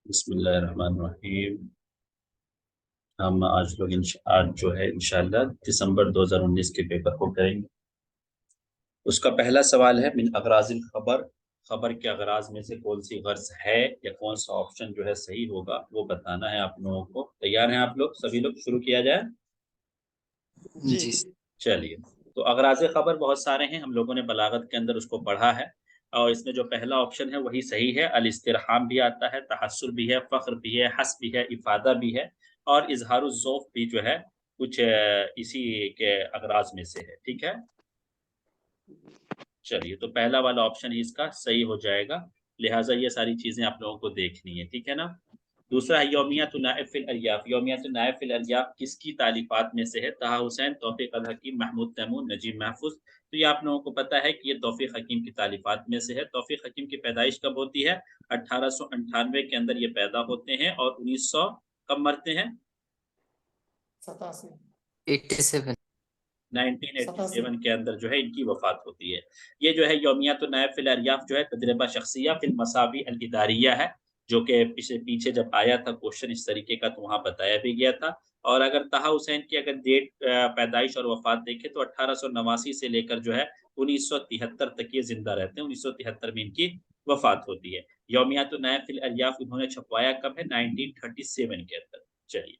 بسم اللہ الرحمن الرحیم۔ ہم آج جو ہے انشاءاللہ دسمبر 2019 کے پیپر کو کریں گے۔ اس کا پہلا سوال ہے من اغراض الخبر، خبر کے اغراض میں سے کون سی غرض ہے یا کون سا آپشن جو ہے صحیح ہوگا وہ بتانا ہے آپ لوگوں کو۔ تیار ہیں آپ لوگ؟ سبھی لوگ شروع کیا جائے؟ جی چلیے، تو اغراض خبر بہت سارے ہیں، ہم لوگوں نے بلاغت کے اندر اس کو پڑھا ہے، اور اس میں جو پہلا آپشن ہے وہی صحیح ہے۔ الاسترحام بھی آتا ہے، تحسر بھی ہے، فخر بھی ہے، حس بھی ہے، افادہ بھی ہے، اور اظہار الذوق بھی جو ہے کچھ اسی کے اغراض میں سے ہے۔ ٹھیک ہے، چلیے، تو پہلا والا آپشن ہی اس کا صحیح ہو جائے گا، لہٰذا یہ ساری چیزیں آپ لوگوں کو دیکھنی ہے۔ ٹھیک ہے نا۔ دوسرا ہے یومیات النائب فی الاریاف۔ یومیات النائب فی الاریاف کس کی تالیفات میں سے ہے؟ طه حسین، توفیق الحکیم، محمود تیمور، نجیب محفوظ۔ تو یہ آپ لوگوں کو پتہ ہے کہ یہ توفیق حکیم کی تالیفات میں سے ہے۔ توفیق حکیم کی پیدائش کب ہوتی ہے؟ 1898 کے اندر یہ پیدا ہوتے ہیں، اور 1900 کب مرتے ہیں؟ 87 1987 کے اندر جو ہے ان کی وفات ہوتی ہے۔ یہ جو ہے یومیات النائب فی الاریاف جو ہے تجربہ شخصیہ فی المساوی الاداریہ ہے، جو کہ پیچھے جب آیا تھا کوشچن اس طریقے کا تو وہاں بتایا بھی گیا تھا۔ اور اگر طه حسین کی اگر ڈیٹ پیدائش اور وفات دیکھیں تو 1889 سے لے کر جو ہے 1973 تک یہ زندہ رہتے ہیں، 1973 میں ان کی وفات ہوتی ہے۔ یومیات النائب فی الاریاف انہوں نے چھپوایا کب ہے؟ 1937 کے اندر۔ چلیے،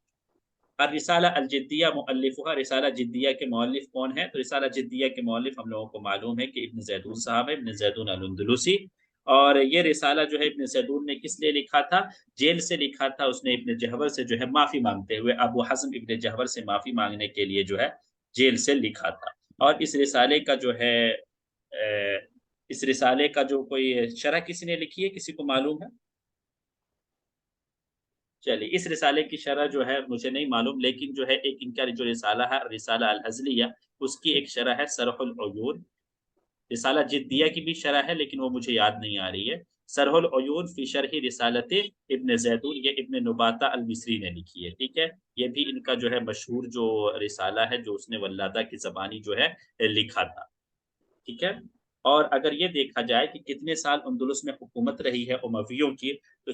الرسالہ الجدیہ مؤلفها، رسالہ جدیہ کے مؤلف کون ہے؟ تو رسالہ جدیہ کے مؤلف ہم لوگوں کو معلوم ہے کہ ابن زیدون صاحب ہے، ابن زیدون الاندلسی۔ اور یہ رسالہ جو ہے ابن زیدون نے کس لیے لکھا تھا؟ جیل سے لکھا تھا، اس نے ابن جہور سے جو ہے معافی مانگتے ہوئے، ابو حزم ابن جہور سے معافی مانگنے کے لیے جو ہے جیل سے لکھا تھا۔ اور اس رسالے کا جو ہے اس رسالے کا جو کوئی شرح کسی نے لکھی ہے، کسی کو معلوم ہے؟ چلیے، اس رسالے کی شرح جو ہے مجھے نہیں معلوم، لیکن جو ہے ایک ان کا جو رسالہ ہے رسالہ الحزلیہ، اس کی ایک شرح ہے صرح العیون۔ رسالہ جدیہ کی بھی شرح ہے لیکن وہ مجھے یاد نہیں آ رہی ہے۔ صرح العیون فی شرح رسالت ابن زیدون، یہ ابن نباتہ المصری نے لکھی ہے۔ ٹھیک ہے، یہ بھی ان کا جو ہے مشہور جو رسالہ ہے جو اس نے ولادہ کی زبانی جو ہے لکھا تھا۔ ٹھیک ہے، اور اگر یہ دیکھا جائے کہ کتنے سال اندلس میں حکومت رہی ہے امویوں کی، تو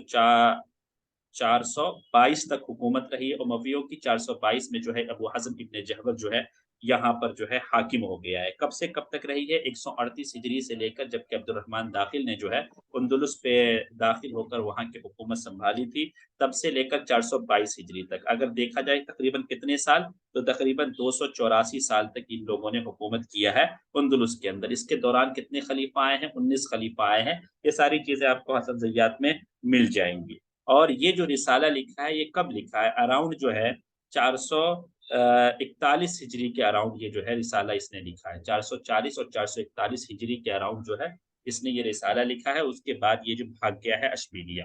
422 تک حکومت رہی ہے امویوں کی۔ 422 میں جو ہے ابو حزم ابن جہور جو ہے یہاں پر جو ہے حاکم ہو گیا ہے۔ کب سے کب تک رہی ہے؟ 138 ہجری سے لے کر، جبکہ عبد الرحمن داخل نے جو ہے اندلس پہ داخل ہو کر وہاں کی حکومت سنبھالی تھی، تب سے لے کر 422 ہجری تک اگر دیکھا جائے تقریباً کتنے سال؟ تو تقریباً 284 سال تک ان لوگوں نے حکومت کیا ہے اندلس کے اندر۔ اس کے دوران کتنے خلیفہ آئے ہیں؟ 19 خلیفہ آئے ہیں۔ یہ ساری چیزیں آپ کو حسنزیات میں مل جائیں گی۔ اور یہ جو رسالہ لکھا ہے یہ کب لکھا ہے؟ اراؤنڈ جو ہے 441 ہجری کے اراؤنڈ یہ جو ہے رسالہ اس نے لکھا ہے۔ 440 اور 441 ہجری کے اراؤنڈ جو ہے اس نے یہ رسالہ لکھا ہے۔ اس کے بعد یہ جو بھاگ گیا ہے اشبیلیہ۔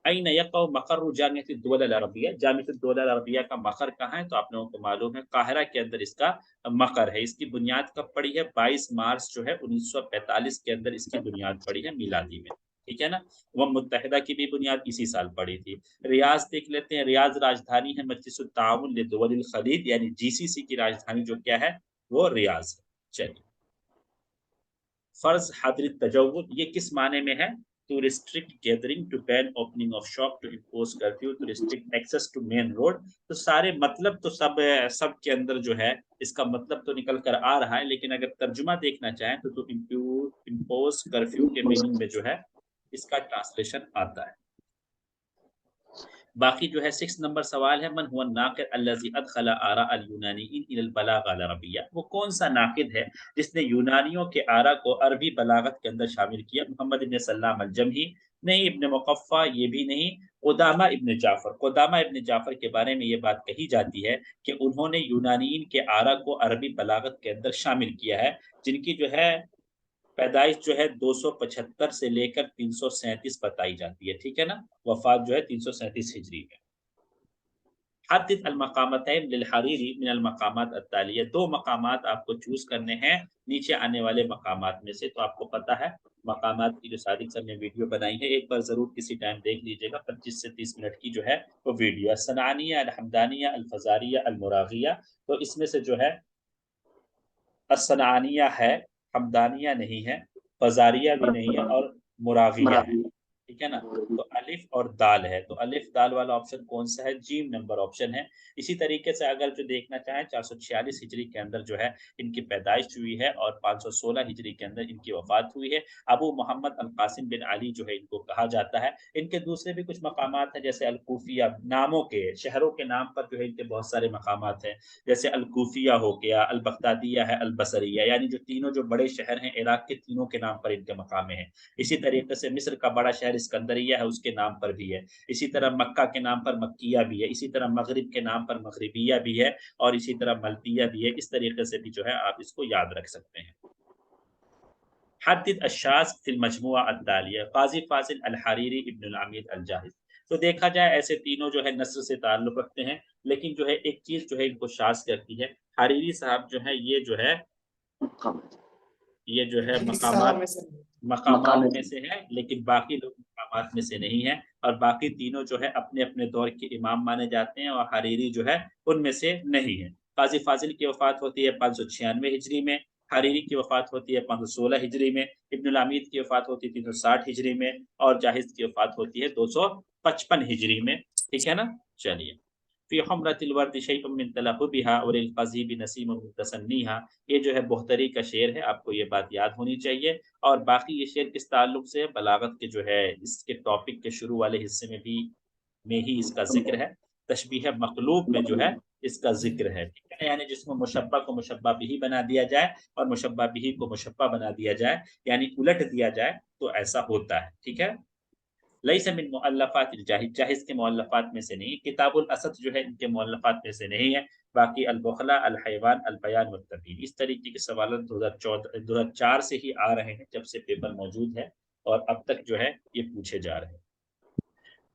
این یقع مقر جامعۃ الدول العربیہ، جامعۃ الدول العربیہ کا مقر کہاں ہے؟ تو آپ لوگوں کو معلوم ہے قاہرہ کے اندر اس کا مقر ہے۔ اس کی بنیاد کب پڑی ہے؟ 22 مارچ جو ہے 1945 کے اندر اس کی بنیاد پڑی ہے میلادی میں۔ ٹھیک ہے نا، وہ متحدہ کی بھی بنیاد اسی سال پڑی تھی۔ ریاض دیکھ لیتے ہیں، ریاض راجدھانی ہے مجلس التعاون لدول الخلیج، یعنی جی سی سی کی راجدھانی جو کیا ہے وہ ریاض ہے۔ چلیے، فرض حاضر التجول یہ کس معنی میں ہے؟ to restrict gathering, to ban opening of shop, to impose curfew, to restrict access to main road۔ تو سارے مطلب تو سب کے اندر جو ہے اس کا مطلب تو نکل کر آ رہا ہے، لیکن اگر ترجمہ دیکھنا چاہیں تو impose curfew کے میننگ میں جو ہے اس کا ٹرانسلیشن آتا ہے۔ باقی جو ہے 6 نمبر سوال ہے، من هو الناقد الذي ادخل آراء اليونانيين الى البلاغه العربيه، وہ کون سا ناقد ہے جس نے یونانیوں کے آراء کو عربی بلاغت کے اندر شامل کیا؟ محمد ابن سلام الجمحی نہیں، ابن مقفع یہ بھی نہیں، قدامہ ابن جعفر۔ قدامہ ابن جعفر کے بارے میں یہ بات کہی جاتی ہے کہ انہوں نے یونانیین کے آراء کو عربی بلاغت کے اندر شامل کیا ہے، جن کی جو ہے پیدائش جو ہے 275 سے لے کر 337 بتائی جاتی ہے۔ ٹھیک ہے نا، وفات جو ہے 337 ہجری میں۔ حدد المقامتین للحریری من المقامات التالیہ، 2 مقامات آپ کو چوز کرنے ہیں نیچے آنے والے مقامات میں سے۔ تو آپ کو پتہ ہے مقامات کی جو صادق صاحب نے ویڈیو بنائی ہے، ایک بار ضرور کسی ٹائم دیکھ لیجئے گا، 25 سے 30 منٹ کی جو ہے وہ ویڈیو ہے۔ الصنعانیہ، الحمدانیہ، الفزاریہ، المراغیہ، تو اس میں سے جو ہے الصنعانیہ ہے، حمدانیہ نہیں ہے، فزاریہ بھی نہیں ہے، اور مراغیہ ہے۔ ٹھیک ٹھیک ہے نا. تو الف اور دال ہے, تو الف دال والا آپشن کون سا ہے؟ جیم نمبر آپشن ہے. اسی طریقے سے اگر جو دیکھنا چاہیں 446 ہجری کے اندر جو ہے ان کی پیدائش ہوئی ہے اور 516 ہجری کے اندر ان کی وفات ہوئی ہے. ابو محمد القاسم بن علی جو ہے ان کو کہا جاتا ہے. ان کے دوسرے بھی کچھ مقامات ہیں جیسے الکوفیہ, ناموں کے شہروں کے نام پر جو ہے ان کے بہت سارے مقامات ہیں, جیسے الکوفیہ ہو گیا, البغدادیہ ہے, البصریہ, یعنی جو تینوں جو بڑے شہر ہیں عراق کے تینوں کے نام پر ان کے مقام ہیں. اسی طریقے سے مصر کا بڑا شہر اسکندریہ ہے, اس کے نام پر بھی ہے. اسی طرح مکہ کے نام پر مکیہ بھی ہے. اسی طرح مغرب کے نام پر مغربیہ بھی ہے, اور اسی طرح ملتیہ بھی ہے. اس طریقے سے بھی جو ہے آپ اس کو یاد رکھ سکتے ہیں. حدد الشاذ فی المجموعہ التالیہ, قاضی فاضل الحریری, ابن العمید الجاحظ. تو دیکھا جائے ایسے تینوں جو ہے نثر سے تعلق رکھتے ہیں, لیکن جو ہے ایک چیز جو ہے ان کو شاذ کرتی ہے. حریری صاحب جو ہے یہ جو ہے مقامات میں سے ہے, لیکن باقی لوگ مقامات میں سے نہیں ہیں, اور باقی تینوں جو ہے اپنے اپنے دور کے امام مانے جاتے ہیں, اور حریری جو ہے ان میں سے نہیں ہے. قاضی فاضل کی وفات ہوتی ہے 596 ہجری میں, حریری کی وفات ہوتی ہے 516 ہجری میں, ابن العمید کی وفات ہوتی ہے 360 ہجری میں, اور جاحظ کی وفات ہوتی ہے 255 ہجری میں. ٹھیک ہے نا. چلیے. فی حمرۃ الورد شیء من تلہبها وللقضیب نسیم من تسنیها, یہ جو ہے بہتری کا شعر ہے, آپ کو یہ بات یاد ہونی چاہیے. اور باقی یہ شعر کس تعلق سے, بلاغت کے جو ہے اس کے ٹاپک کے شروع والے حصے میں ہی اس کا ذکر ہے. تشبیہ مقلوب میں جو ہے اس کا ذکر ہے. ٹھیک ہے, یعنی جس میں مشبہ کو مشبہ بھی بنا دیا جائے اور مشبہ بھی کو مشبہ بنا دیا جائے, یعنی الٹ دیا جائے, تو ایسا ہوتا ہے. ٹھیک ہے. لیس من مؤلفات الجاحظ, جاحظ کے مؤلفات میں سے نہیں. کتاب الاسد جو ہے ان کے مؤلفات میں سے نہیں ہے. باقی البخلا, الحیوان, البیان والتبیین. اس طریقے کے سوالات 2004 سے ہی آ رہے ہیں, جب سے پیپر موجود ہے, اور اب تک جو ہے یہ پوچھے جا رہے ہیں.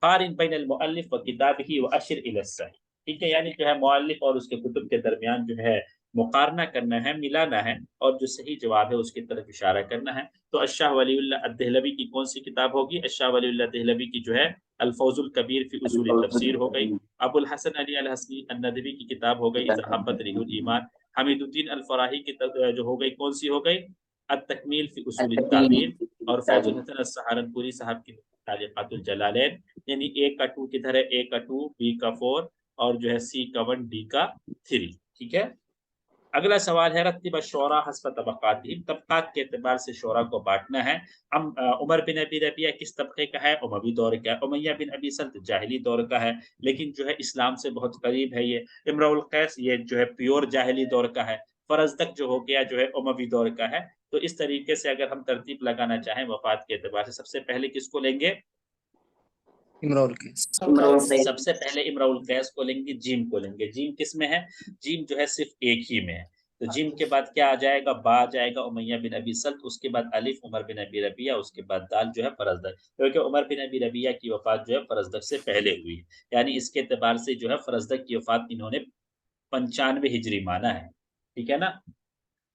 قارن بین المؤلف و کتابہ واشر الی الصحیح. ٹھیک ہے, یعنی جو ہے مؤلف اور اس کے کتب کے درمیان جو ہے مقارنہ کرنا ہے, ملانا ہے, اور جو صحیح جواب ہے اس کی طرف اشارہ کرنا ہے. تو الشاہ ولی اللہ الدہلوی کی کون سی کتاب ہوگی؟ الشاہ ولی اللہ دہلوی کی جو ہے الفوز الکبیر فی اصول التفسیر ہو گئی. ابو الحسن علی الحسنی الندوی کی کتاب ہو گئی اذا حبت ریح الایمان. حمید الدین الفراہی کی جو ہو گئی کون سی ہو گئی؟ التکمیل فی اصول التعبیر. اور فیض الحسن السہارنپوری صاحب کی تعلیقات الجلالین, یعنی اے کا 2 کدھر ہے؟ اے کا 2, بی کا 4, اور جو ہے سی کا 1, ڈی کا 3. ٹھیک ہے. اگلا سوال ہے رتب الشعراء حسب طبقاتہم, طبقات کے اعتبار سے شعراء کو بانٹنا ہے. عمر بن ابی ربیعہ کس طبقے کا ہے؟ اموی دور کا ہے. امیہ بن ابی سلط جاہلی دور کا ہے, لیکن جو ہے اسلام سے بہت قریب ہے یہ. امرؤ القیس یہ جو ہے پیور جاہلی دور کا ہے. فرزدق جو ہو گیا جو ہے اموی دور کا ہے. تو اس طریقے سے اگر ہم ترتیب لگانا چاہیں وفات کے اعتبار سے, سب سے پہلے کس کو لیں گے؟ امرؤ القیس. سب سے پہلے امرؤ القیس کو لیں گے. جیم کو لیں گے. جیم کس میں ہے؟ جیم جو ہے صرف ایک ہی میں ہے. تو جیم کے بعد کیا آ جائے گا؟ با آ جائے گا, امیہ بن ابی سلط, اس کے بعد الف عمر بن ابی ربیعہ, اس کے بعد دال جو ہے فرزدق, کیونکہ عمر بن ابی ربیعہ کی وفات جو ہے فرزدق سے پہلے ہوئی ہے. یعنی اس کے اعتبار سے جو ہے فرزدق کی وفات انہوں نے 95 ہجری مانا ہے. ٹھیک ہے نا.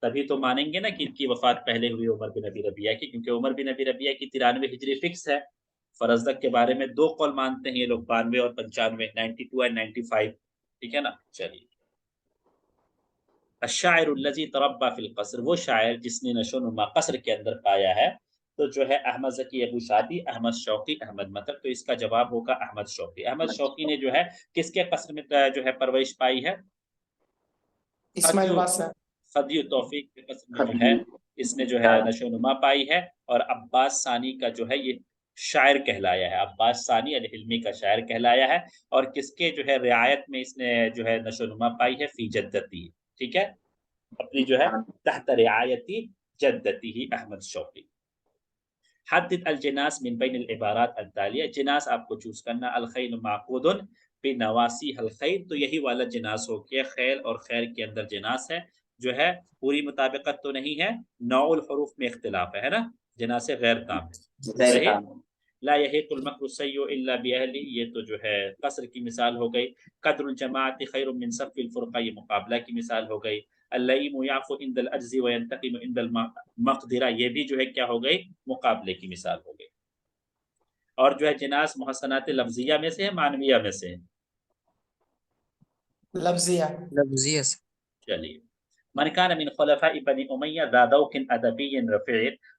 تبھی تو مانیں گے نا کہ ان کی وفات پہلے ہوئی عمر بن ابی ربیعہ کی, کیونکہ عمر بن ابی ربیعہ کی 93 ہجری فکس ہے. فرزدق کے بارے میں 2 قول مانتے ہیں یہ لوگ, 92 اور 95, 92 اور 95. ٹھیک ہے نا. چلیے. الشاعر الذی تربى فی القصر, وہ شاعر جس نے نشو و نما قصر کے اندر پایا ہے. تو جو ہے احمد ذکی ابو شادی, احمد شوقی, احمد مطر. تو اس کا جواب ہوگا احمد شوقی. احمد شوقی نے جو ہے کس کے قصر میں جو ہے پرورش پائی ہے؟ خدیو توفیق کے قصر میں جو ہے اس نے جو ہے نشو و نما پائی ہے. اور عباس ثانی کا جو ہے یہ شاعر کہلایا ہے. عباس ثانی الحلمی کا شاعر کہلایا ہے. اور کس کے جو ہے رعایت میں اس نے جو ہے نشو و نما پائی ہے؟ فی جدتی. ٹھیک ہے, اپنی جو ہے تحت رعایتی جدتی ہی احمد شوقی. حدد الجناس من بین العبارات التالیہ, جناس آپ کو چوز کرنا. الخیل معقود بنواسی الخیل, تو یہی والا جناس ہو گیا. خیل اور خیر کے اندر جناس ہے, جو ہے پوری مطابقت تو نہیں ہے, نوع الحروف میں اختلاف ہے نا. جناس غیر تام ہے. صحیح. لا یحیق المکر السیء الا باہلہ, یہ تو جو ہے قصر کی مثال ہو گئی. قدر الجماعت خیر من صف الفرقہ, یہ مقابلہ کی مثال ہو گئی. اللئیم یعفو عند العجز وینتقم عند المقدرہ, یہ بھی جو ہے کیا ہو گئی؟ مقابلے کی مثال ہو گئی. اور جو ہے جناس محسنات لفظیہ میں سے ہے, معنویہ میں سے ہے؟ لفظیہ سے. چلیے. من کان من خلفاء بنی امیہ ذا ذوق ادبی Rafi,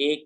a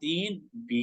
3 b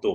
2,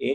a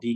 d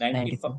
94।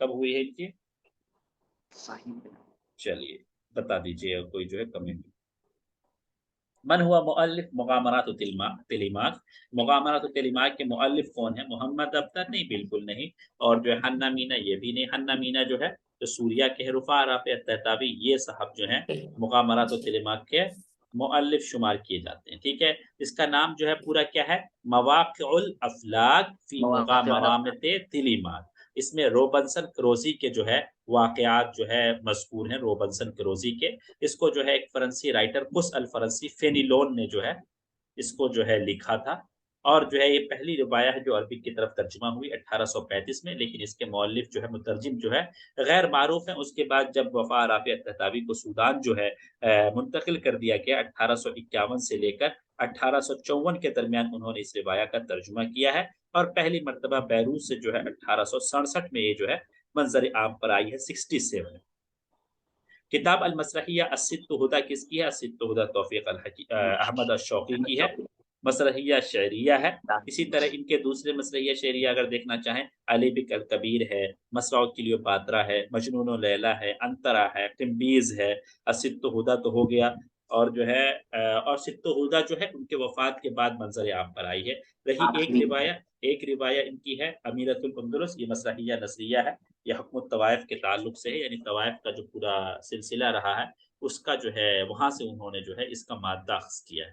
کب ہوئی ہے ان کی؟ صحیح. چلیے بتا دیجیے کوئی جو ہے کمنٹ. من ہوا مؤلف مغامرات تلیمات، مغامرات تلیمات کے مؤلف کون ہیں؟ محمد ابتر؟ نہیں، بالکل نہیں. اور جو ہے حنا مینا، یہ بھی نہیں. حنا مینا جو ہے جو سوریا کے رفاع رافع التہتابی، یہ صاحب جو ہیں مغامرات تلیمات کے مؤلف شمار کیے جاتے ہیں. ٹھیک ہے، اس کا نام جو ہے پورا کیا ہے؟ مواقع الافلاک فی مغامرات تلیمات. اس میں روبنسن کروزی کے جو ہے واقعات جو ہے مذکور ہیں، روبنسن کروزی کے. اس کو جو ہے ایک فرانسی رائٹر قس الفرنسی فینیلون نے جو ہے اس کو جو ہے لکھا تھا. اور جو ہے یہ پہلی روایہ ہے جو عربی کی طرف ترجمہ ہوئی 1835 میں، لیکن اس کے مؤلف جو ہے مترجم جو ہے غیر معروف ہیں. اس کے بعد جب وفا رافع التہتابی کو سودان جو ہے منتقل کر دیا گیا 1851 سے لے کر 1854 کے درمیان، انہوں نے اس روایہ کا ترجمہ کیا ہے. اور پہلی مرتبہ بیروت سے جو ہے 1867 میں یہ جو ہے منظر عام پر آئی ہے 67. کتاب المسرحیہ الست ہدیٰ کس کی ہے؟ الست ہدیٰ توفیق احمد الشوقی کی ہے. مسرحیہ شعریہ ہے. اسی طرح ان کے دوسرے مسرحیہ شعریہ اگر دیکھنا چاہیں، علی بک الکبیر ہے، مسرع کلیوپاترا ہے، مجنون و لیلا ہے، انترا ہے، تمبیز ہے. الست ہدیٰ تو ہو گیا، اور جو ہے اور ست ہدیٰ جو ہے ان کے وفات کے بعد منظر عام پر آئی ہے. رہی ایک روایہ ان کی ہے امیرۃ الاندلس، یہ مسرحیہ نثریہ ہے. یہ حکم الطوائف کے تعلق سے ہے، یعنی طوائف کا جو پورا سلسلہ رہا ہے اس کا جو ہے وہاں سے انہوں نے جو ہے اس کا مادہ اخذ کیا ہے.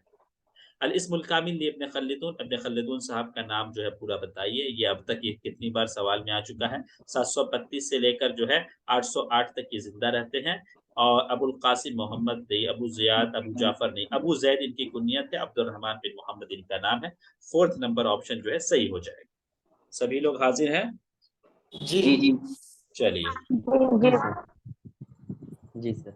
الاسم الکامل ابن خلدون، ابن خلدون صاحب کا نام جو ہے پورا بتائیے. یہ اب تک یہ کتنی بار سوال میں آ چکا ہے. 732 سے لے کر جو ہے 808 تک یہ زندہ رہتے ہیں. اور ابو القاسم محمد نہیں، ابو زیاد، ابو جعفر نہیں، ابو زید ان کی کنیت ہے، عبد الرحمن بن محمد ان کا نام ہے. 4 نمبر آپشن جو ہے صحیح ہو جائے گا. سبھی لوگ حاضر ہیں؟ جی جی. چلیے جی سر.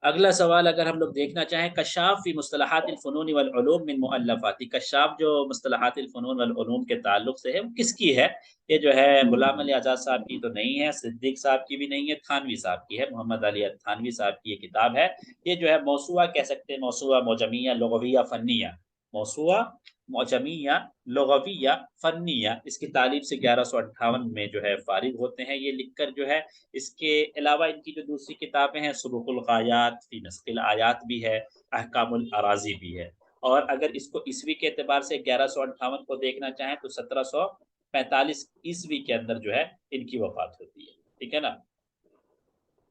اگلا سوال اگر ہم لوگ دیکھنا چاہیں، کشاف فی مصطلحات الفنون والعلوم من مؤلفات، کشاف جو مصطلحات الفنون والعلوم کے تعلق سے ہے وہ کس کی ہے؟ یہ جو ہے غلام علی آزاد صاحب کی تو نہیں ہے، صدیق صاحب کی بھی نہیں ہے، تھانوی صاحب کی ہے. محمد علی تھانوی صاحب کی یہ کتاب ہے. یہ جو ہے موسوعہ کہہ سکتے ہیں، موسوعہ معجمیہ لغویہ فنیہ، موسوعہ معجمیہ لغویہ فنیہ. اس کی تعلیف سے 1158 میں جو ہے فارغ ہوتے ہیں یہ لکھ کر جو ہے. اس کے علاوہ ان کی جو دوسری کتابیں ہیں، سبق الغایات فی نسخ الآیات بھی ہے، احکام الاراضی بھی ہے. اور اگر اس کو عیسوی کے اعتبار سے 1158 کو دیکھنا چاہیں تو 1745 عیسوی کے اندر جو ہے ان کی وفات ہوتی ہے. ٹھیک ہے نا،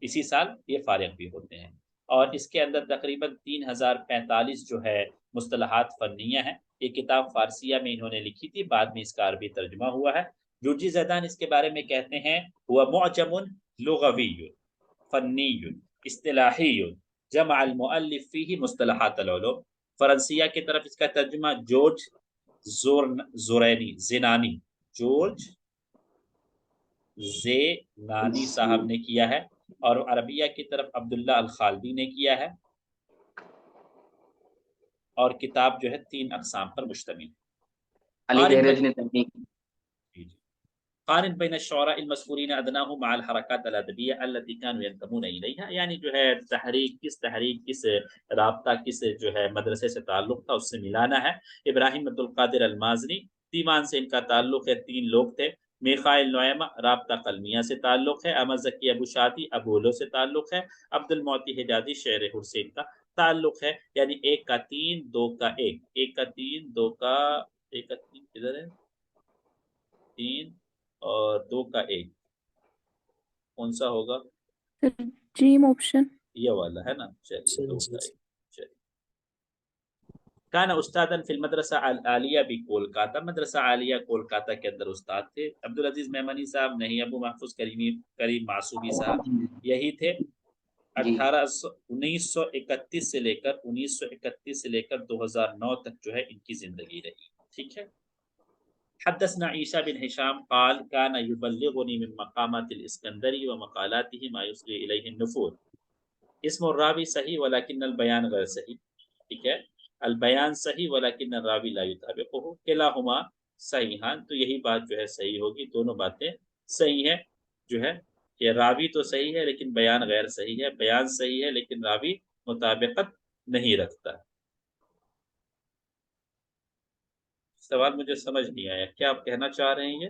اسی سال یہ فارغ بھی ہوتے ہیں. اور اس کے اندر تقریباً 3045 جو ہے مصطلحات فنیہ ہیں. یہ کتاب فارسیہ میں انہوں نے لکھی تھی، بعد میں اس کا عربی ترجمہ ہوا ہے. جورجی زیدان اس کے بارے میں کہتے ہیں وہ معجم لغوی فنی اصطلاحی جمع المؤلف فیہ مصطلحات العلوم. فرنسیہ کی طرف اس کا ترجمہ جورج زینانی، جورج زینانی صاحب نے کیا ہے. اور عربیہ کی طرف عبداللہ الخالدی نے کیا ہے. اور کتاب جو ہے 3 اقسام پر مشتمل ہے. علی بہروز نے تحقیق. قارن بین الشعراء المذکورین ادناہ مع الحرکات الادبیہ التي كانوا ينتمون الیہا، یعنی جو ہے تحریک کس رابطہ کس جو ہے مدرسے سے تعلق تھا اس سے ملانا ہے. ابراہیم عبد القادر المازنی، دیوان سے ان کا تعلق ہے. 3 لوگ تھے. میخائیل نعیمہ رابطہ قلمیہ سے تعلق ہے. احمد ذکی ابو شادی ابولو سے تعلق ہے. عبد المعطی حجازی شعر حسین کا تعلق ہے. یعنی 1 کا 3 2 کا 1، 1 کا 3 2 کا 1 کا 3 کدھر ہے، 3 اور 2 کا 1 کون سا ہوگا؟ جیم آپشن یہ والا ہے نا. چلیے 2 کا 1. چلیے کانا استادن فی المدرسہ العالیہ بھی کولکاتہ، مدرسہ عالیہ کولکاتہ کے اندر استاد تھے. عبدالعزیز میمنی صاحب نہیں، ابو محفوظ کریم معصومی صاحب یہی تھے. 1931 سے لے کر 2009 تک جو ہے ان کی زندگی رہی. ٹھیک ہے. حدثنا عیسیٰ بن ہشام قال كان يبلغني من مقامات الاسکندری ومقالاته ما يصغي الیہ النفور. اسم الراوی صحیح ولكن البیان غیر صحیح. ٹھیک ہے، البیان صحیح ولكن الراوی لا يطابقه، کلاہما صحیحان. تو یہی بات جو ہے صحیح ہوگی، دونوں باتیں صحیح ہیں. جو ہے یہ راوی تو صحیح ہے لیکن بیان غیر صحیح ہے، بیان صحیح ہے لیکن راوی مطابقت نہیں رکھتا. سوال مجھے سمجھ نہیں آیا، کیا آپ کہنا چاہ رہے ہیں؟ یہ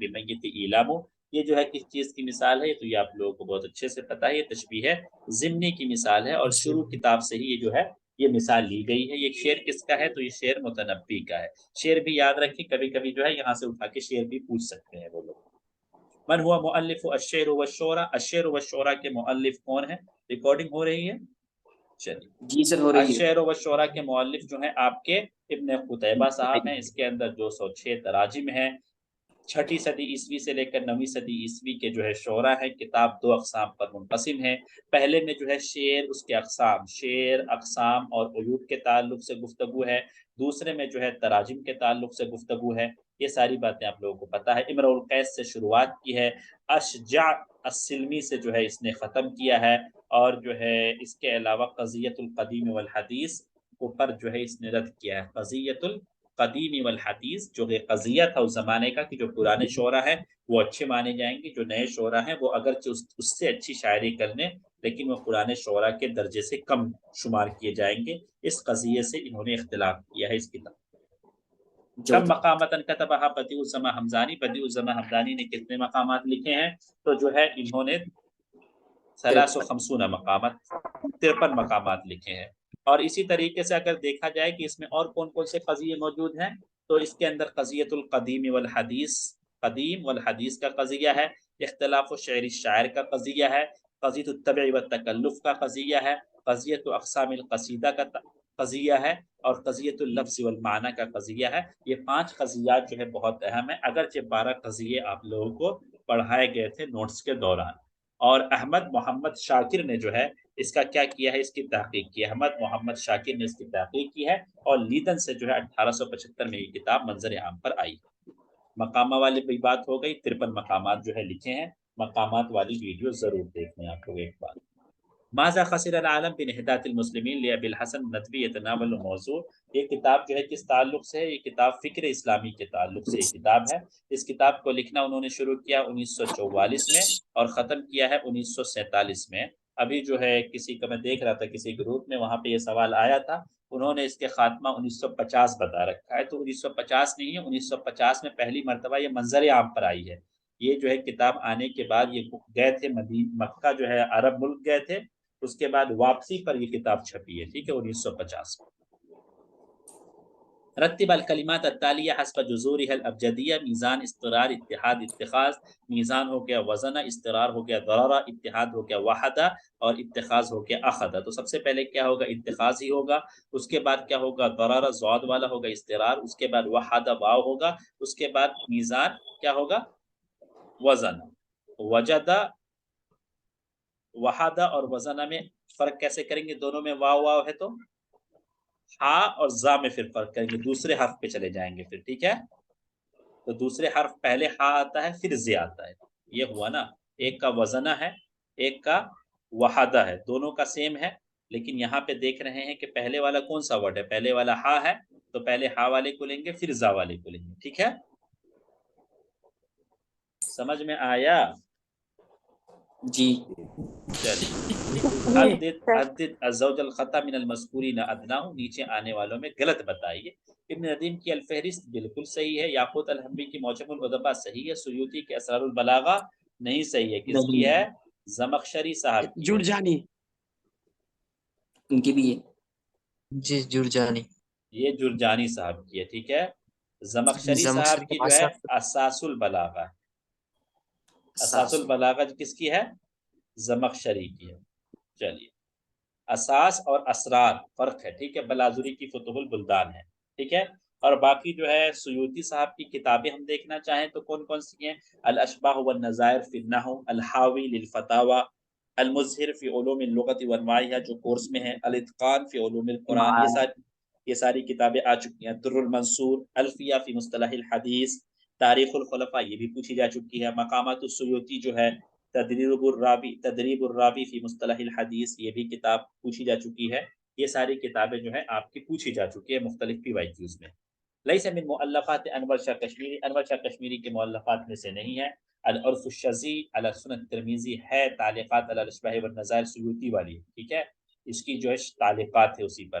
بميت إيلام، یہ جو ہے کس چیز کی مثال ہے؟ تو یہ آپ لوگوں کو بہت اچھے سے پتہ ہے، یہ تشبیہ ضمنی کی مثال ہے، اور شروع کتاب سے ہی یہ جو ہے یہ مثال لی گئی ہے۔ یہ شعر کس کا ہے؟ تو یہ شعر متنبی کا ہے۔ شعر بھی یاد رکھیں، کبھی کبھی جو ہے یہاں سے اٹھا کے شعر بھی پوچھ سکتے ہیں وہ لوگ۔ من ہوا مؤلف الشعر والشعراء، الشعر والشعراء کے مؤلف کون ہیں؟ ریکارڈنگ ہو رہی ہے؟ چلیے جی سر ہو رہی ہے۔ الشعر والشعراء کے مؤلف جو ہیں آپ کے ابن قتیبہ صاحب ہیں، اس کے اندر 206 تراجم ہیں۔ 6 صدی عیسوی سے لے کر 9 صدی عیسوی کے جو ہے شعراء ہیں۔ کتاب 2 اقسام پر منقسم ہے۔ پہلے میں جو ہے شعر، اس کے اقسام، شعر، اقسام اور عیوب کے تعلق سے گفتگو ہے۔ دوسرے میں جو ہے تراجم کے تعلق سے گفتگو ہے۔ یہ ساری باتیں آپ لوگوں کو پتہ ہے۔ امرؤ القیس سے شروعات کی ہے، اشجع السلمی سے جو ہے اس نے ختم کیا ہے، اور جو ہے اس کے علاوہ قضیۃ القدیم والحدیث اوپر جو ہے اس نے رد کیا ہے۔ قضیۃ القدیم والحدیث، جو کہ قضیہ تھا اس زمانے کا کہ جو پرانے شعراء ہیں وہ اچھے مانے جائیں گے، جو نئے شعراء ہیں وہ اگرچہ اس سے اچھی شاعری کر لیں لیکن وہ پرانے شعراء کے درجے سے کم شمار کیے جائیں گے۔ اس قضیے سے انہوں نے اختلاف کیا ہے اس کتاب۔ کم مقامتاً کتبہ بدیع الزماں حمدانی، بدیع الزماں حمدانی نے کتنے مقامات لکھے ہیں؟ تو جو ہے انہوں نے 53 مقامات، 53 مقامات لکھے ہیں۔ اور اسی طریقے سے اگر دیکھا جائے کہ اس میں اور کون کون سے قضیے موجود ہیں، تو اس کے اندر قضیۃ القدیم والحدیث، قدیم والحدیث کا قضیہ ہے، اختلاف الشعر الشاعر کا قضیہ ہے، قضیۃ الطبع والتکلف کا قضیہ ہے، قضیۃ اقسام القصیدہ کا قضیہ ہے، اور قضیۃ اللفظ والمعنی کا قضیہ ہے۔ یہ 5 قضیات جو ہے بہت اہم ہیں، اگرچہ 12 قضیے آپ لوگوں کو پڑھائے گئے تھے نوٹس کے دوران۔ اور احمد محمد شاکر نے جو ہے اس کا کیا کیا ہے؟ اس کی تحقیق کی ہے۔ احمد محمد شاکر نے اس کی تحقیق کی ہے، اور لیدن سے جو ہے 1875 میں یہ کتاب منظر عام پر آئی۔ مقامہ والی بھی بات ہو گئی، 53 مقامات جو ہے لکھے ہیں۔ مقامات والی ویڈیو ضرور دیکھ لیں آپ لوگ ایک بار۔ ماذا خسر العالم بانحداث المسلمین لابی الحسن ندوی يتناول الموضوع، یہ کتاب جو ہے کس تعلق سے ہے؟ یہ کتاب فکر اسلامی کے تعلق سے یہ کتاب ہے۔ اس کتاب کو لکھنا انہوں نے شروع کیا 1944 میں اور ختم کیا ہے 1947 میں۔ ابھی جو ہے کسی کا میں دیکھ رہا تھا کسی گروپ میں، وہاں پہ یہ سوال آیا تھا، انہوں نے اس کے خاتمہ 1950 بتا رکھا ہے، تو 1950 نہیں ہے، 1950 میں پہلی مرتبہ یہ منظر عام پر آئی ہے۔ یہ جو ہے کتاب آنے کے بعد یہ گئے تھے مکہ جو ہے عرب ملک گئے تھے، اس کے بعد واپسی پر یہ کتاب چھپی ہے، ٹھیک ہے، 1950 میں۔ رتب الکلمات التالیہ حسب جذورها الابجدیہ، میزان، استقرار، اتحاد، اتخاذ۔ میزان ہو گیا وزنہ، استقرار ہو گیا ضررہ، اتحاد ہو گیا وحدہ، اور اتخاذ ہو گیا اخذہ۔ تو سب سے پہلے کیا ہوگا؟ اتخاذ ہی ہوگا، اس کے بعد کیا ہوگا؟ ضررہ ضاد والا ہوگا استقرار، اس کے بعد وحدہ واو ہوگا، اس کے بعد میزان کیا ہوگا؟ وزن۔ وجدہ، وحدہ اور وزنہ میں فرق کیسے کریں گے؟ دونوں میں واو واو ہے تو ہا اور زا میں پھر فرق کریں گے، دوسرے حرف پہ چلے جائیں گے پھر، ٹھیک ہے؟ تو دوسرے حرف پہلے ہا آتا ہے پھر زی آتا ہے، یہ ہوا نا۔ ایک کا وزنہ ہے، ایک کا وحدہ ہے، دونوں کا سیم ہے، لیکن یہاں پہ دیکھ رہے ہیں کہ پہلے والا کون سا ورڈ ہے؟ پہلے والا ہا ہے، تو پہلے ہا والے کو لیں گے پھر زا والے کو لیں گے، ٹھیک ہے؟ سمجھ میں آیا؟ جی چلیے حدد الزوج الخطا من المذکورین ادناہ، نیچے آنے والوں میں غلط بتائیے۔ ابن ندیم کی الفہرست بالکل صحیح ہے، یاقوت الحنبی کی معجم الادباء صحیح ہے، سیوطی کے اسرار البلاغہ نہیں صحیح ہے، کس کی ہے؟ زمخشری صاحب کی ہے۔ جرجانی، ان کی بھی ہے۔ جی جرجانی، یہ جرجانی صاحب کی ہے، ٹھیک ہے۔ زمخشری صاحب کی جو ہے اساس البلاغہ، اساس البلاغہ کس کی ہے؟ زمخشری کی ہے۔ چلیے، اساس اور اسرار فرق ہے، ٹھیک ہے، بلازوری کی فتح البلدان ہے، ٹھیک ہے۔ اور باقی جو ہے سیوطی صاحب کی کتابیں ہم دیکھنا چاہیں تو کون کون سی ہیں؟ الاشباح والنظائر فی النحو، الحاوی للفتاوی، المظہر فی علوم اللغۃ وانواعها جو کورس میں ہے، الاتقان فی علوم القرآن، یہ ساری کتابیں آ چکی ہیں۔ در المنصور، الفیہ فی مصطلح الحدیث، تاریخ الخلفاء یہ بھی پوچھی جا چکی ہے۔ مقامات السیوطی جو ہے تدریب الراوی فی مصطلح الحدیث، یہ بھی کتاب پوچھی جا چکی ہے۔ یہ ساری کتابیں جو ہیں آپ کی پوچھی جا چکی ہے مختلف پی وائی کیوز میں۔ لیس من مؤلفات انور شاہ کشمیری، انور شاہ کشمیری کے مؤلفات میں سے نہیں ہے۔ العرف الشذی علی سنن ترمذی ہے، تعلیقات علی الاشباح والنظائر سیوطی والی، ٹھیک ہے، اس کی جو ہے تعلیقات ہے اسی پر۔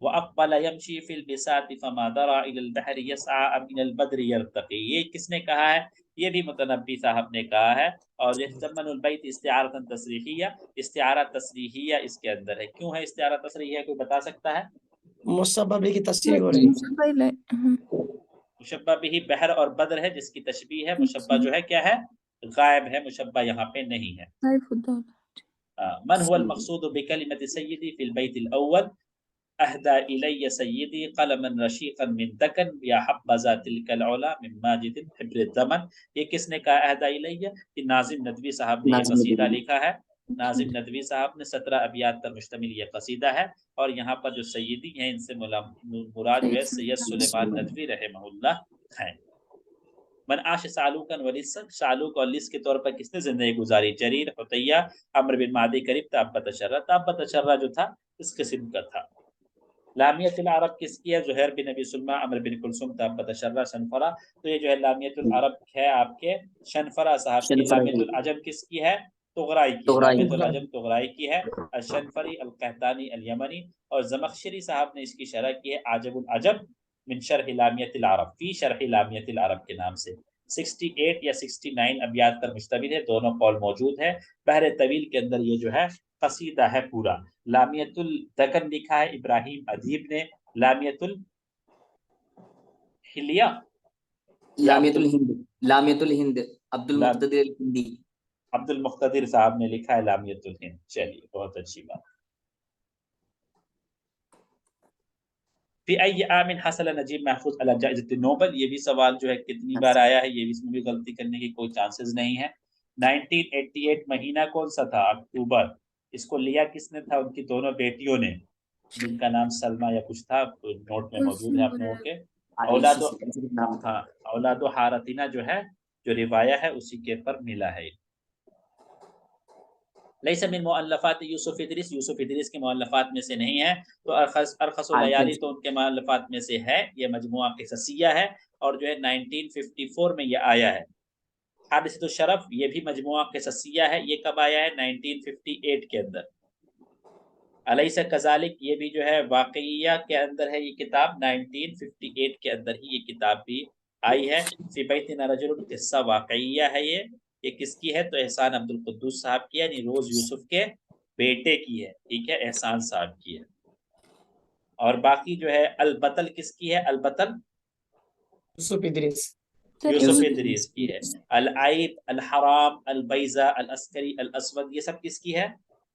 وَأَقْبَلَ يَمْشِي فِي الْبِسَاطِ فَمَا دَرَا إِلَى الْبَحْرِ يَسْعَى مِنَ الْبَدْرِ يَرْتَقِي، یہ کس نے کہا ہے؟ یہ بھی متنبی صاحب نے کہا ہے، اور يَتَضَمَّنُ الْبَيْتِ استعارۃ تصریحیہ، استعارہ تصریحیہ اس کے اندر ہے۔ کیوں ہے استعارہ تصریحیہ، کوئی بتا سکتا ہے؟ مشبہ بھی کی تصریح ہو رہی ہے۔ مشبہ ہاں مشبہ بھی بحر اور بدر ہے جس کی تشبیہ ہے، مشبہ جو ہے کیا ہے؟ غائب ہے، مشبہ یہاں پہ نہیں ہے۔ سیف الدولہ۔ من هو المقصود بكلمة سيدي في البيت الأول؟ أهدى إلي سيدي قلما رشيقا من دكن يا حبذا تلك العلا من ماجد حبر الدمن۔ یہ کس نے کہا اہدى إلي؟ کہ ناظم ندوی صاحب نے یہ قصیدہ لکھا ہے۔ ناظم ندوی صاحب نے 17 ابیات پر مشتمل یہ قصیدہ ہے، اور یہاں پر جو سیدی ہیں ان سے مراد جو ہے سید سلیمان ندوی رحمہ اللہ ہیں۔ من عاش سالوکن ولسن، سالوک اور لس کے طور پر کس نے زندگی گزاری؟ جریر، عطیہ، عمرو بن معدی قریب، تابت شرہ۔ تابت شرہ جو تھا اس قسم کا تھا۔ لامیت العرب کس کی ہے؟ زہیر بن ابی سلمہ، عمرو بن کلثوم، تابت شرہ، شنفرہ۔ تو یہ جو ہے لامیت العرب ہے آپ کے شنفرہ صاحب کی۔ لامیت العجم کس کی ہے؟ طغرائی کی۔ لامیت العجم طغرائی کی ہے، الشنفری القحطانی الیمنی۔ اور زمخشری صاحب نے اس کی شرح کی ہے عاجب العجب من شرح لامیت العرب، فی شرح لامیت العرب کے نام سے۔ 68 یا 69 ابیات پر مشتمل ہے، دونوں قول موجود ہے۔ بحر طویل کے اندر یہ جو ہے قصیدہ ہے پورا۔ لامیت الدکن لکھا ہے ابراہیم ادیب نے، لامیت الحلیہ، لامیت الہند، لامیت الہند عبد المقتدر الہندی، عبد المقتدر صاحب نے لکھا ہے لامیت الہند۔ چلیے بہت اچھی بات۔ فی ای عام حصل نجیب محفوظ علی جائزۃ نوبل، یہ بھی سوال جو ہے کتنی بار آیا ہے، یہ بھی اس میں بھی غلطی کرنے کی کوئی چانسز نہیں ہے۔ 1988 مہینہ کون سا تھا؟ اکتوبر۔ اس کو لیا کس نے تھا؟ ان کی دونوں بیٹیوں نے، جن کا نام سلمہ یا کچھ تھا، نوٹ میں موجود ہے آپ لوگوں کے۔ اولاد و حارتینہ جو ہے، جو روایہ ہے اسی کے پر ملا ہے۔ لیس من مؤلفات یوسف ادریس، یوسف ادریس کے مؤلفات میں سے نہیں ہے، تو ارخص اللیالی تو ان کے مؤلفات میں سے ہے۔ یہ مجموعہ قصصیہ ہے، اور جو ہے 1954 میں یہ آیا ہے۔ حادثۃ الشرف یہ بھی مجموعہ قصصیہ ہے، یہ کب آیا ہے؟ 1958 کے اندر۔ الیس کذالک یہ بھی جو ہے واقعیہ کے اندر ہے یہ کتاب، 1958 کے اندر ہی یہ کتاب بھی آئی ہے۔ فی بیتنا رجل قصہ واقعیہ ہے یہ کس کی ہے؟ تو احسان عبد القدوس صاحب کی ہے، یعنی روز یوسف کے بیٹے کی ہے، ٹھیک ہے، احسان صاحب کی ہے۔ اور باقی جو ہے البتل کس کی ہے؟ البتل یوسف ادریس، یوسف ادریس کی ہے۔ العیب، الحرام، البیضہ، العسکری، الاسود یہ سب کس کی ہے؟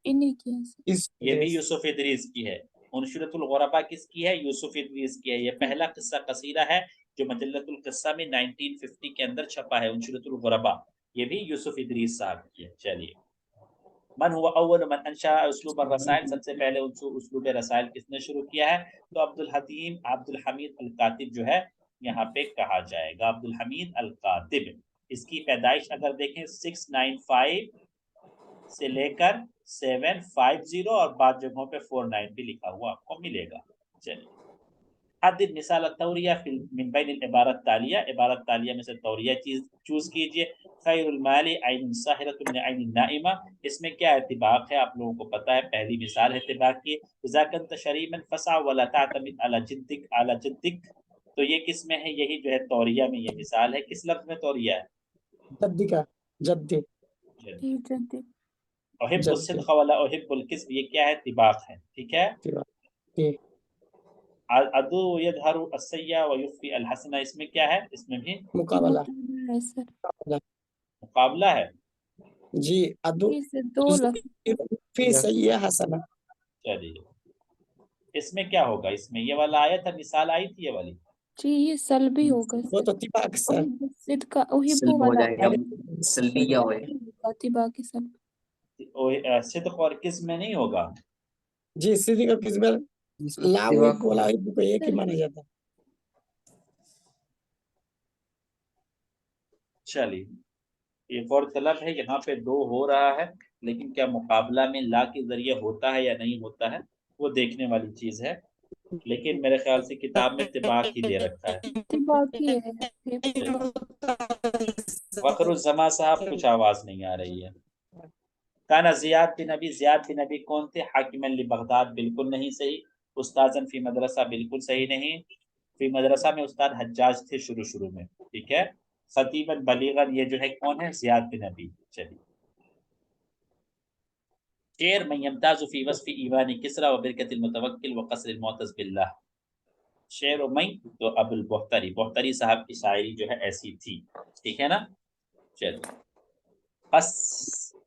انہی کی ہے۔ یہ بھی یوسف ادریس کی ہے۔ انشرۃ الغرباء کس کی ہے؟ یوسف ادریس کی ہے۔ یہ پہلا قصہ قصیدہ ہے جو مجلۃ القصہ میں 1950 کے اندر چھپا ہے، انشرۃ الغرباء، یہ بھی یوسف ادریس صاحب کی ہے۔ چلیے، من هو اول من انشا اسلوب الرسائل، سب سے پہلے اسلوب رسائل کس نے شروع کیا ہے؟ تو عبد الحمید الکاتب جو ہے یہاں پہ کہا جائے گا، عبد الحمید الکاتب۔ اس کی پیدائش اگر دیکھیں 695 سے لے کر 750، اور بعض جگہوں پہ 49 بھی لکھا ہوا آپ کو ملے گا۔ چلیے، حدد مثال التوریہ من بین العبارت تالیہ، عبارت تالیہ میں سے توریہ چوز کیجئے۔ خیر المال عین ساحرۃ من عین النائمہ، اس میں کیا اتباق ہے آپ لوگوں کو پتہ ہے، پہلی مثال ہے اتباق کی۔ اذا کنت شریما فسع ولا تعتمد علی جدک، تو یہ کس میں ہے؟ یہی جو ہے توریہ میں یہ مثال ہے۔ کس لفظ میں توریہ ہے؟ جدی کا، جدی، جدی۔ احب الصدق ولا احب الکذب، یہ کیا ہے؟ اتباق ہے، ٹھیک ہے۔ ادو یظہر السیئ ویخفی الحسنہ، اس میں کیا ہے؟ اس میں بھی مقابلہ، مقابلہ ہے۔ جی، ادو دو لفظ فی سیئہ حسنہ۔ چلیے، اس میں کیا ہوگا؟ اس میں یہ والا آیا تھا، مثال آئی تھی یہ والی۔ جی، یہ سلبی ہوگا، وہ تو اتباق سے صدق احب سلب ہو والا جائے گا، سلبیہ ہوئے۔ اتباع کے سلب۔ صدق اور قسم میں نہیں ہوگا۔ جی، صدق اور کذب، لا احب ولا احب کو ایک ہی مانا جاتا ہے۔ چلیے، ایک اور طلب ہے، یہاں پہ 2 ہو رہا ہے، لیکن کیا مقابلہ میں لا کے ذریعے ہوتا ہے یا نہیں ہوتا ہے وہ دیکھنے والی چیز ہے، لیکن میرے خیال سے کتاب میں اتباق ہی دے رکھا ہے۔ اتباع کی ہے۔ فخر الزما صاحب کچھ آواز نہیں آ رہی ہے۔ کانا زیاد بن نبی، زیاد بن نبی کون تھے؟ حاکم لبغداد، بالکل نہیں صحیح۔ استاذن فی مدرسہ بالکل صحیح نہیں، فی مدرسہ میں استاد حجاج تھے شروع میں، ٹھیک ہے۔ خطیبا بلیغا یہ جو ہے کون ہے؟ زیاد بن ابی۔ چلیے شعر من یمتاز فی وصف ایوان کسرا و برکت المتوکل و قصر المعتز باللہ، شعر و من تو ابو البختری، بختری صاحب کی شاعری جو ہے ایسی تھی، ٹھیک ہے نا۔ چلو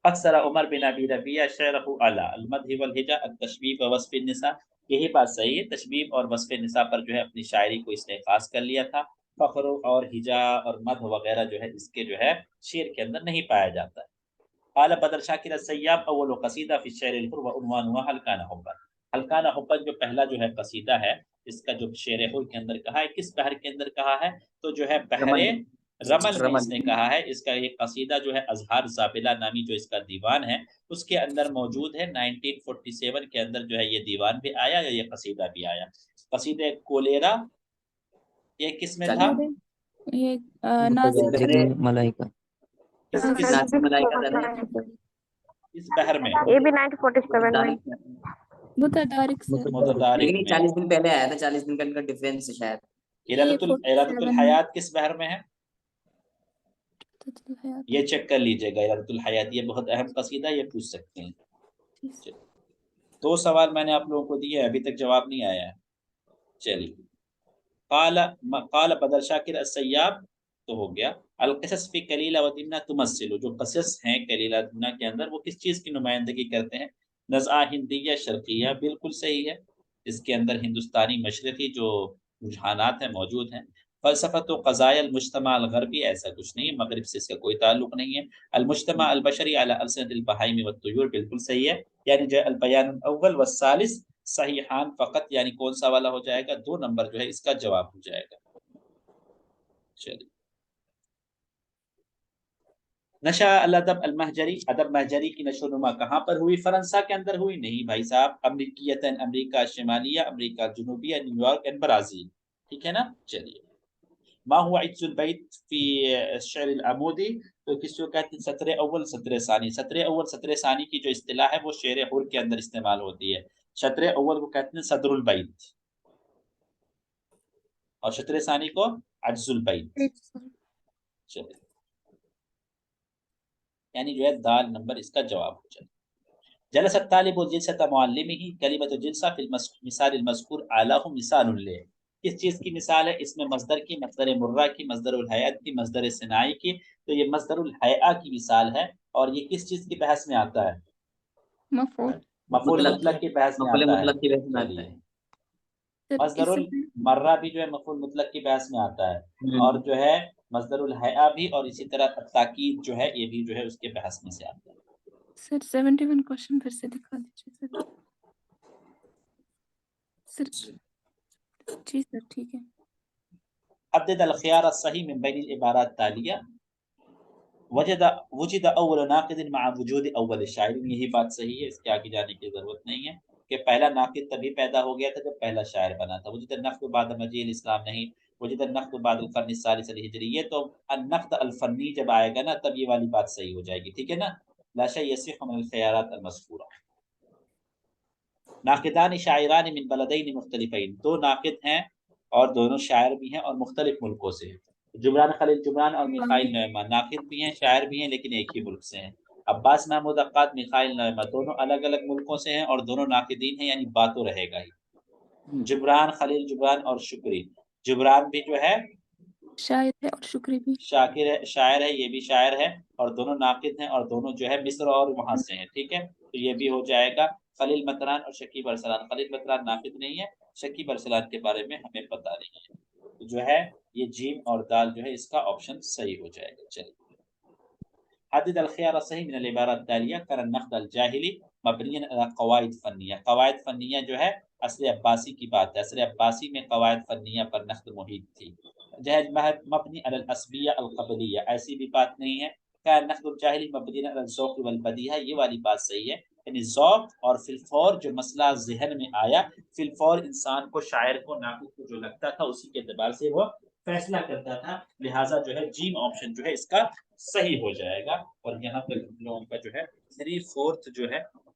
قصر عمر بن ابی ربیعہ شعرہ علی المدح والہجا التشبیب و وصف النساء، یہی بات صحیح ہے، تشبیب اور وصف نساء پر جو ہے اپنی شاعری کو اس نے خاص کر لیا تھا، فخر اور ہجا اور مدح وغیرہ جو ہے اس کے جو ہے شعر کے اندر نہیں پایا جاتا ہے۔ قال بدر شاکر السیاب اول قصیدہ فی الشعر الحر وعنوانها هل كان حبا، هل كان حبا جو پہلا جو ہے قصیدہ ہے اس کا جو شعر حر کے اندر کہا ہے، کس بحر کے اندر کہا ہے؟ تو جو ہے بحر رمل میں اس نے کہا ہے۔ اس کا یہ قصیدہ جو ہے اظہار زابلہ نامی جو اس کا دیوان ہے اس کے اندر موجود ہے، 1947 کے اندر جو ہے یہ دیوان بھی آیا یا یہ قصیدہ بھی آیا۔ قصیدہ کولیرا یہ کس میں تھا؟ یہ ناصر ملائکہ ناصر ملائکہ کا ہے، اس بحر میں یہ بھی 1947 میں، متدارک سے متدارک لیکن یہ میں 40 دن پہلے آیا تھا، 40 دن کا ان کا ڈفرینس ہے شاید۔ ارادۃ الحیات کس بحر میں ہے؟ الحیات یہ چیک کر لیجئے گا، ارادۃ الحیات یہ بہت اہم قصیدہ، یہ پوچھ سکتے ہیں۔ 2 سوال میں نے آپ لوگوں کو دیے، ابھی تک جواب نہیں آیا ہے۔ چلیے قال بدر شاکر السیاب تو ہو گیا۔ القصص فی کلیلہ و دمنہ تمثل، جو قصص ہیں کلیلہ دمنہ کے اندر وہ کس چیز کی نمائندگی کرتے ہیں؟ نزعہ ہندیہ شرقیہ، بالکل صحیح ہے، اس کے اندر ہندوستانی مشرقی جو رجحانات ہیں موجود ہیں۔ فلسفۃ و قضایا المجتمع الغربی، ایسا کچھ نہیں ہے، مغرب سے اس کا کوئی تعلق نہیں ہے۔ المجتمع البشری علی السنۃ البہائم والطیور، بالکل صحیح ہے، یعنی جو البیان الاول والثالث صحیحان فقط، یعنی کون سا والا ہو جائے گا؟ 2 نمبر جو ہے اس کا جواب ہو جائے گا۔ چلیے نشا الادب المہجری، ادب مہجری کی نشو و نما کہاں پر ہوئی؟ فرنسا کے اندر ہوئی؟ نہیں بھائی صاحب، امریکیتاً امریکہ شمالیہ، امریکہ جنوبیہ، نیو یارک اینڈ برازیل، ٹھیک ہے نا۔ چلیے ما هو عجز البیت فی الشعر العمودی، تو کس کو کہتے ہیں؟ سطر اول سطر ثانی۔ سطر اول سطر ثانی کی جو اصطلاح ہے وہ شعر حر کے اندر استعمال ہوتی ہے۔ سطر اول کو کہتے ہیں صدر البیت اور سطر ثانی کو عجز البیت، چلیے یعنی جو ہے دال نمبر اس کا جواب ہو جائے۔ جلس الطالب جلسۃ معلمہ، کلمۃ جلسہ فی المثال المذکور اعلیہ مثال لہ، کس چیز کی مثال ہے؟ اس میں مصدر کی، مصدر مرہ کی، مصدر الحیات کی، مصدر صناعی کی، تو یہ مصدر الحیاء کی مثال ہے، اور یہ کس چیز کی بحث میں آتا ہے؟ مفعول مفعول مطلق کی بحث میں مفعول آتا ہے۔ مطلق کی بحث میں آتا چلیے ہے۔ مصدر المرہ بھی جو ہے مفعول مطلق کی بحث میں آتا ہے، اور جو ہے مصدر الحیاء بھی، اور اسی طرح تاکید جو ہے یہ بھی جو ہے اس کے بحث میں سے آتا ہے۔ سر 71 کوشچن پھر سے دکھا دیجیے سر۔ جی سر ٹھیک ہے۔ عدد الخيار الصحيح من بين العبارات التالية، وجد اول ناقد مع وجود اول الشاعر، یہی بات صحیح ہے، اس کے آگے جانے کی ضرورت نہیں ہے کہ پہلا ناقد تبھی پیدا ہو گیا تھا جب پہلا شاعر بنا تھا۔ وجد النقد بعد مجيء الاسلام، نہیں، وجد النقد بعد القرن الثالث الهجری، یہ تو النقد الفنی جب آئے گا نا تب یہ والی بات صحیح ہو جائے گی، ٹھیک ہے نا۔ لا شيء يصح من الخيارات المذکورہ۔ ناقدان شاعران من بلدین مختلفین، 2 ناقد ہیں اور دونوں شاعر بھی ہیں اور مختلف ملکوں سے ہیں۔ جبران خلیل جبران اور میخائیل نعیمہ ناقد بھی ہیں شاعر بھی ہیں لیکن ایک ہی ملک سے ہیں۔ عباس محمود عقاد، میخائیل نعیمہ دونوں الگ الگ ملکوں سے ہیں اور دونوں ناقدین ہیں، یعنی باتوں رہے گا ہی۔ جبران خلیل جبران اور شکری، جبران بھی جو ہے شاعر ہے اور شکری بھی شاعر ہے، یہ بھی شاعر ہے، اور دونوں ناقد ہیں اور دونوں جو ہے مصر اور وہاں سے ہیں، ٹھیک ہے، تو یہ بھی ہو جائے گا۔ خلیل مطران اور شکیب ارسلان، خلیل مطران ناقد نہیں ہے، شکیب ارسلان کے بارے میں ہمیں پتہ نہیں ہے، تو جو ہے یہ جیم اور دال جو ہے اس کا آپشن صحیح ہو جائے گا۔ چلیے حدد الخيار الصحيح من العبارات التالية، كان النقد الجاهلي مبنيا على قواعد فنية، قواعد فنیہ جو ہے عصر عباسی کی بات ہے، عصر عباسی میں قواعد فنیہ پر نقد محیط تھی۔ جہل مبنی علی الاسبیہ القبلیہ، ایسی بھی بات نہیں ہے۔ کیا نقد الجاہلی مبنی علی الذوق والبدیہہ، یہ والی بات صحیح ہے، یعنی ذوق اور فی الفور جو مسئلہ ذہن میں آیا، فی الفور انسان کو، شاعر کو، ناقد کو جو لگتا تھا اسی کے اعتبار سے وہ فیصلہ کرتا تھا، لہٰذا جو ہے جیم آپشن جو ہے اس کا صحیح ہو جائے گا۔ اور یہاں تک ہم لوگوں کا جو ہے 3/4 جو ہے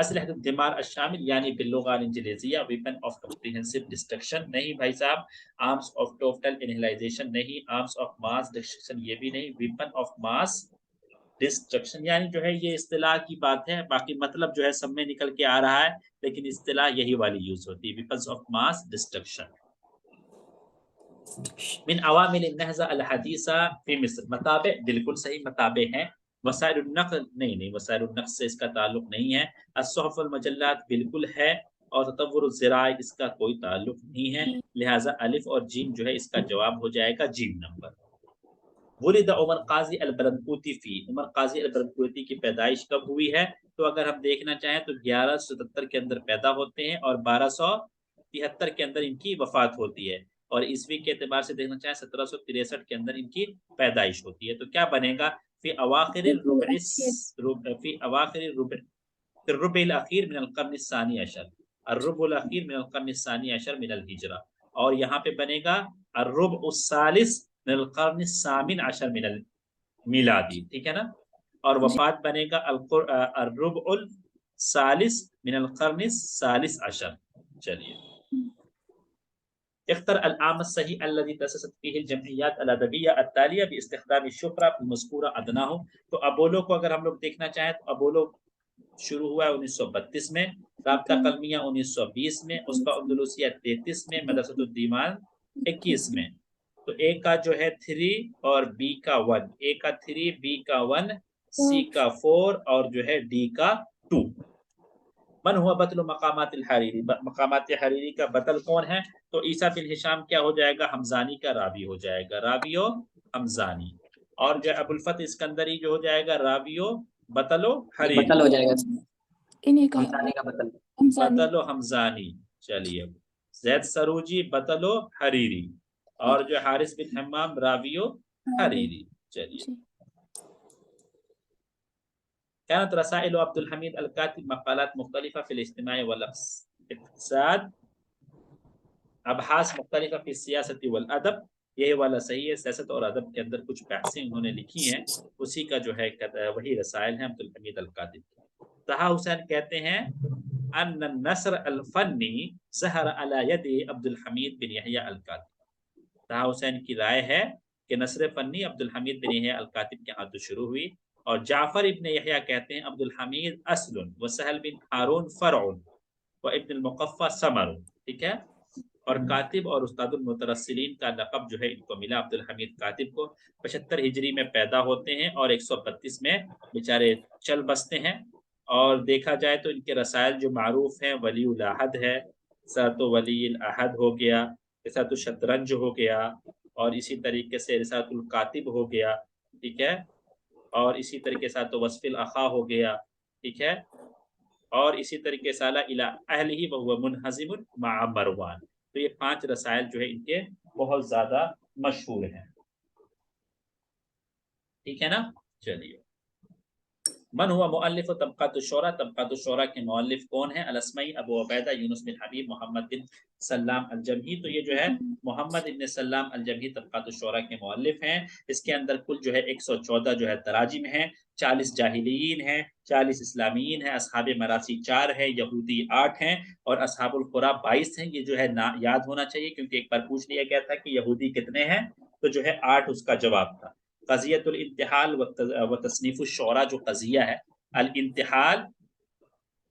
اسلحۃ الدمار الشامل یعنی باللغہ الانجلیزیہ ویپن آف کمپریہنسو ڈسٹرکشن نہیں بھائی صاحب، آرمز آف ٹوٹل انہلائزیشن نہیں، آرمز آف ماس ڈسٹرکشن یہ بھی نہیں، ویپن آف ماس ڈسٹرکشن یعنی جو ہے یہ اصطلاح کی بات ہے، باقی مطلب جو ہے سب میں نکل کے آ رہا ہے، لیکن اصطلاح یہی والی یوز ہوتی ہے، ویپنز آف ماس ڈسٹرکشن۔ من عوامل النہضہ الحدیثہ فی مصر، متابع بالکل صحیح متابع ہیں، وسائل النقل نہیں، وسائل النقل سے اس کا تعلق نہیں ہے، الصحف والمجلات بالکل ہے، اور تطور الذرائع اس کا کوئی تعلق نہیں ہے، لہٰذا الف اور جیم جو ہے اس کا جواب ہو جائے گا جیم نمبر۔ ولد عمر قاضی البرنکوتی فی، عمر قاضی البرنکوتی کی پیدائش کب ہوئی ہے؟ تو اگر ہم دیکھنا چاہیں تو 1177 کے اندر پیدا ہوتے ہیں اور 1273 کے اندر ان کی وفات ہوتی ہے، اور عیسوی کے اعتبار سے دیکھنا چاہیں 1763 کے اندر ان کی پیدائش ہوتی ہے، تو کیا بنے گا؟ فی اواخر الربع الاخیر من القرن الثانی عشر، الربع الاخیر من القرن الثانی عشر من الہجرہ، اور یہاں پہ بنے گا الربع الثالث من القرن الثامن عشر من المیلادی، ٹھیک ہے نا، اور وفات بنے گا الربع الثالث من القرن الثالث عشر۔ چلیے، اختر العام الصحیح الذي تأسست فيه الجمعیات الادبیہ التالیہ باستخدام الشفرہ المذکورہ ادناہ، تو ابولو کو اگر ہم لوگ دیکھنا چاہیں تو ابولو شروع ہوا ہے 1932 میں، رابطہ قلمیہ 1920 میں، اسقہ اندلسیہ 33 میں، مدرسۃ الدیوان 21 میں، تو اے کا جو ہے 3 اور بی کا 1، اے کا 3 بی کا 1 سی کا 4 اور جو ہے ڈی کا 2۔ من ہوا بطل مقامات الحریری، مقامات حریری کا بطل کون ہے؟ تو عیسیٰ بن ہشام کیا ہو جائے گا؟ حمزانی کا راوی ہو جائے گا، راوی و حمزانی، اور جو ابو الفتح اسکندری جو ہو جائے گا راوی و بطل و حریری، بطل ہو جائے گا، انہیں کا حمزانی کا بطل، بطل و حمزانی۔ چلیے، زید سروجی بطل و حریری، اور جو حارث بن حمام راوی و حریری۔ چلیے، كانت رسائل عبد الحمید الکاتب مقالات مختلفہ فی الاجتماع والاقتصاد، ابحاث مختلفہ فی السیاست والادب، یہ والا صحیح ہے، سیاست اور ادب کے اندر کچھ بحثیں انہوں نے لکھی ہیں، اسی کا جو ہے وہی رسائل ہیں عبد الحمید الکاتب۔ طہا حسین کہتے ہیں ان النثر الفنی ظہر علی ید عبد الحمید بن یحییٰ الکاتب، طہا حسین کی رائے ہے کہ نثر فنی عبد الحمید بن یحییٰ الکاتب کے ہاتھ شروع ہوئی، اور جعفر ابن یحییٰ کہتے ہیں عبد الحمید اصل و سہل بن ہارون فرع و ابن المقفع ثمر، ٹھیک ہے، اور کاتب اور استاد المترسلین کا لقب جو ہے ان کو ملا عبد الحمید کاتب کو، 75 ہجری میں پیدا ہوتے ہیں اور 132 میں بیچارے چل بستے ہیں، اور دیکھا جائے تو ان کے رسائل جو معروف ہیں ولی الاحد ہے، رسالۃ ولی الاحد ہو گیا، رسالۃ الشطرنج ہو گیا، اور اسی طریقے سے رسالۃ الکاتب ہو گیا، ٹھیک ہے، اور اسی طریقے سے تو وصف الاخا ہو گیا، ٹھیک ہے، اور اسی طریقے سے الی اہلہ وهو منہزم مع مروان، تو یہ 5 رسائل جو ہے ان کے بہت زیادہ مشہور ہیں، ٹھیک ہے نا۔ چلیے، من ہوا مؤلف طبقات الشعراء، طبقات الشعراء کے مؤلف کون ہیں؟ الاسمعی ابو عبیدہ یونس بن حبیب محمد بن سلام الجمحی، تو یہ جو ہے محمد ابن سلام الجمحی طبقات الشعراء کے مؤلف ہیں، اس کے اندر کل جو ہے 114 جو ہے تراجم ہیں، 40 جاہلیین ہیں، 40 اسلامیین ہیں، اصحاب مراسی 4 ہیں، یہودی 8 ہیں، اور اصحاب القرى 22 ہیں، یہ جو ہے یاد ہونا چاہیے کیونکہ ایک بار پوچھ لیا گیا تھا کہ یہودی کتنے ہیں، تو جو ہے 8 اس کا جواب تھا۔ قضیت الانتحال و تصنیف الشعراء، جو قضیہ ہے الانتحال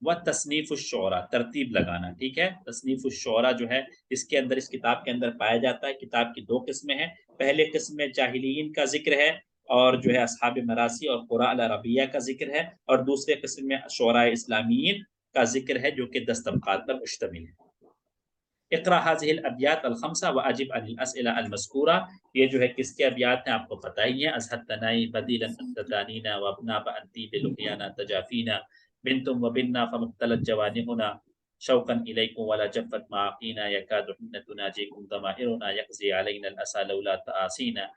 و تصنیف الشعراء، ترتیب لگانا، ٹھیک ہے، تصنیف الشعراء جو ہے اس کے اندر، اس کتاب کے اندر پایا جاتا ہے۔ کتاب کی 2 قسمیں ہیں، پہلے قسم میں جاہلیین کا ذکر ہے اور جو ہے اصحاب مراسی اور قراء العربیہ کا ذکر ہے، اور دوسرے قسم میں شعراء اسلامیین کا ذکر ہے جو کہ 10 طبقات پر مشتمل ہے۔ اقرا هذه الابیات الخمسہ واجب عن الاسئلہ المذکورہ، یہ جو ہے کس کے ابیات ہیں آپ کو پتہ ہی ہے، ازہدتنائی بدیلا انتدانینا وابنا بانتی بلقیانا تجافینا بنتم وبنا فمختلت جوانحنا شوقا الیکم ولا جفت معاقینا یکاد حین تناجیکم ضمائرنا یقضی علینا الاسى لولا تآسینا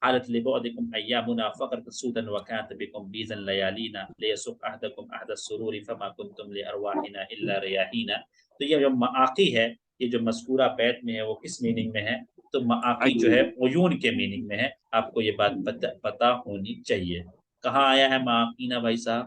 حالت لبعدکم ایامنا فقرت سودا وکانت بکم بیزا لیالینا لیسق عہدکم عہد السرور فما کنتم لارواحنا الا ریاحینا۔ تو یہ جو معاقی ہے، یہ جو مذکورہ بیت میں ہے، وہ کس میننگ میں ہے؟ تو معاقی جو ہے عیون کے میننگ میں ہے، آپ کو یہ بات پتہ ہونی چاہیے۔ کہاں آیا ہے معاقینا بھائی صاحب؟